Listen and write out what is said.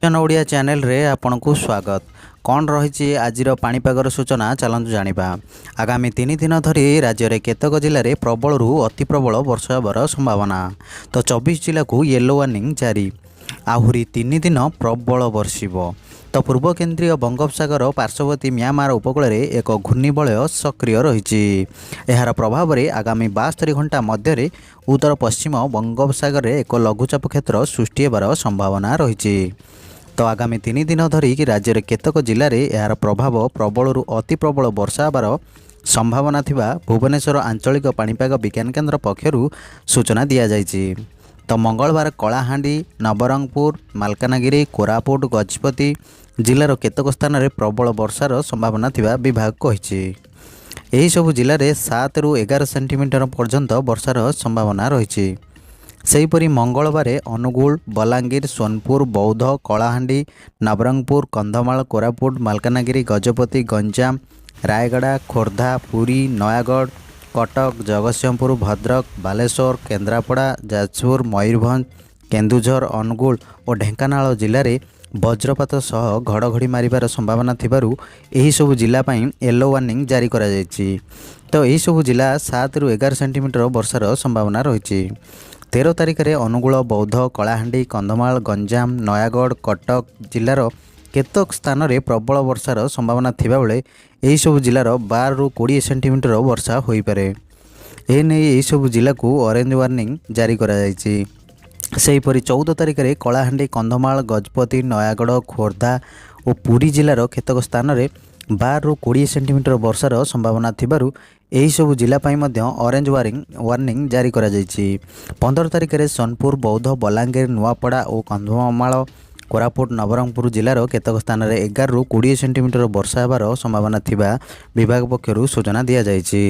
ଓଡ଼ିଆ ଚ୍ୟାନେଲରେ ଆପଣଙ୍କୁ ସ୍ୱାଗତ। କ'ଣ ରହିଛି ଆଜିର ପାଣିପାଗର ସୂଚନା ଚାଲନ୍ତୁ ଜାଣିବା। ଆଗାମୀ 3 ଦିନ ଧରି ରାଜ୍ୟରେ କେତେକ ଜିଲ୍ଲାରେ ପ୍ରବଳରୁ ଅତି ପ୍ରବଳ ବର୍ଷା ହେବାର ସମ୍ଭାବନା। ତ 24 ଜିଲ୍ଲାକୁ ୟେଲୋ ୱାର୍ଣ୍ଣିଂ ଜାରି। ଆହୁରି 3 ଦିନ ପ୍ରବଳ ବର୍ଷିବ। ତ ପୂର୍ବ କେନ୍ଦ୍ରୀୟ ବଙ୍ଗୋପସାଗର ପାର୍ଶ୍ୱବର୍ତ୍ତୀ म्यांमार ଉପକୂଳରେ ଏକ ଘୂର୍ଣ୍ଣିବଳୟ ସକ୍ରିୟ ରହିଛି। ଏହାର ପ୍ରଭାବରେ ଆଗାମୀ 72 ଘଣ୍ଟା ମଧ୍ୟରେ ଉତ୍ତର ପଶ୍ଚିମ ବଙ୍ଗୋପସାଗରରେ ଏକ ଲଘୁଚାପ କ୍ଷେତ୍ର ସୃଷ୍ଟି ହେବାର ସମ୍ଭାବନା ରହିଛି। ତ ଆଗାମୀ 3 ଦିନ ଧରି ରାଜ୍ୟରେ କେତେକ ଜିଲ୍ଲାରେ ଏହାର ପ୍ରଭାବ ପ୍ରବଳରୁ ଅତି ପ୍ରବଳ ବର୍ଷା ହେବାର ସମ୍ଭାବନା ଥିବା ଭୁବନେଶ୍ୱର ଆଞ୍ଚଳିକ ପାଣିପାଗ ବିଜ୍ଞାନ କେନ୍ଦ୍ର ପକ୍ଷରୁ ସୂଚନା ଦିଆଯାଇଛି। ତ ମଙ୍ଗଳବାର କଳାହାଣ୍ଡି, ନବରଙ୍ଗପୁର, ମାଲକାନଗିରି, କୋରାପୁଟ, ଗଜପତି ଜିଲ୍ଲାର କେତେକ ସ୍ଥାନରେ ପ୍ରବଳ ବର୍ଷାର ସମ୍ଭାବନା ଥିବା ବିଭାଗ କହିଛି। ଏହିସବୁ ଜିଲ୍ଲାରେ 7ରୁ 11 ସେଣ୍ଟିମିଟର ପର୍ଯ୍ୟନ୍ତ ବର୍ଷାର ସମ୍ଭାବନା ରହିଛି। ସେହିପରି ମଙ୍ଗଳବାର ଅନୁଗୁଳ, ବଲାଙ୍ଗୀର, ସୋନପୁର, ବୌଦ୍ଧ, କଳାହାଣ୍ଡି, ନବରଙ୍ଗପୁର, କନ୍ଧମାଳ, କୋରାପୁଟ, ମାଲକାନଗିରି, ଗଜପତି, ଗଞ୍ଜାମ, ରାୟଗଡ଼ା, ଖୋର୍ଦ୍ଧା, ପୁରୀ, ନୟାଗଡ଼, କଟକ, ଜଗତସିଂହପୁର, ଭଦ୍ରକ, ବାଲେଶ୍ୱର, କେନ୍ଦ୍ରାପଡ଼ା, ଯାଜପୁର, ମୟୂରଭଞ୍ଜ, କେନ୍ଦୁଝର, ଅନୁଗୁଳ ଓ ଢେଙ୍କାନାଳ ଜିଲ୍ଲାରେ ବଜ୍ରପାତ ସହ ଘଡ଼ଘଡ଼ି ମାରିବାର ସମ୍ଭାବନା ଥିବାରୁ ଏହିସବୁ ଜିଲ୍ଲା ପାଇଁ ୟେଲୋ ୱାର୍ଣ୍ଣିଂ ଜାରି କରାଯାଇଛି। ତ ଏହିସବୁ ଜିଲ୍ଲା 7ରୁ 11 ସେଣ୍ଟିମିଟର ବର୍ଷାର ସମ୍ଭାବନା ରହିଛି। 13 ତାରିଖରେ ଅନୁଗୁଳ, ବୌଦ୍ଧ, କଳାହାଣ୍ଡି, କନ୍ଧମାଳ, ଗଞ୍ଜାମ, ନୟାଗଡ଼, କଟକ ଜିଲ୍ଲାର କେତେକ ସ୍ଥାନରେ ପ୍ରବଳ ବର୍ଷାର ସମ୍ଭାବନା ଥିବାବେଳେ ଏହିସବୁ ଜିଲ୍ଲାର 12ରୁ 20 ସେଣ୍ଟିମିଟର ବର୍ଷା ହୋଇପାରେ। ଏନେଇ ଏହିସବୁ ଜିଲ୍ଲାକୁ ଅରେଞ୍ଜ ୱାର୍ଣ୍ଣିଂ ଜାରି କରାଯାଇଛି। ସେହିପରି 14 ତାରିଖରେ କଳାହାଣ୍ଡି, କନ୍ଧମାଳ, ଗଜପତି, ନୟାଗଡ଼, ଖୋର୍ଦ୍ଧା ଓ ପୁରୀ ଜିଲ୍ଲାର କେତେକ ସ୍ଥାନରେ 12ରୁ 20 ସେଣ୍ଟିମିଟର ବର୍ଷାର ସମ୍ଭାବନା ଥିବାରୁ ଏହିସବୁ ଜିଲ୍ଲା ପାଇଁ ମଧ୍ୟ ଅରେଞ୍ଜ ୱାର୍ଣ୍ଣିଂ ଜାରି କରାଯାଇଛି। 15 ତାରିଖରେ ସୋନପୁର, ବୌଦ୍ଧ, ବଲାଙ୍ଗୀର, ନୂଆପଡ଼ା ଓ କନ୍ଧମାଳ, କୋରାପୁଟ, ନବରଙ୍ଗପୁର ଜିଲ୍ଲାର କେତେକ ସ୍ଥାନରେ 11ରୁ 20 ସେଣ୍ଟିମିଟର ବର୍ଷା ହେବାର ସମ୍ଭାବନା ଥିବା ବିଭାଗ ପକ୍ଷରୁ ସୂଚନା ଦିଆଯାଇଛି।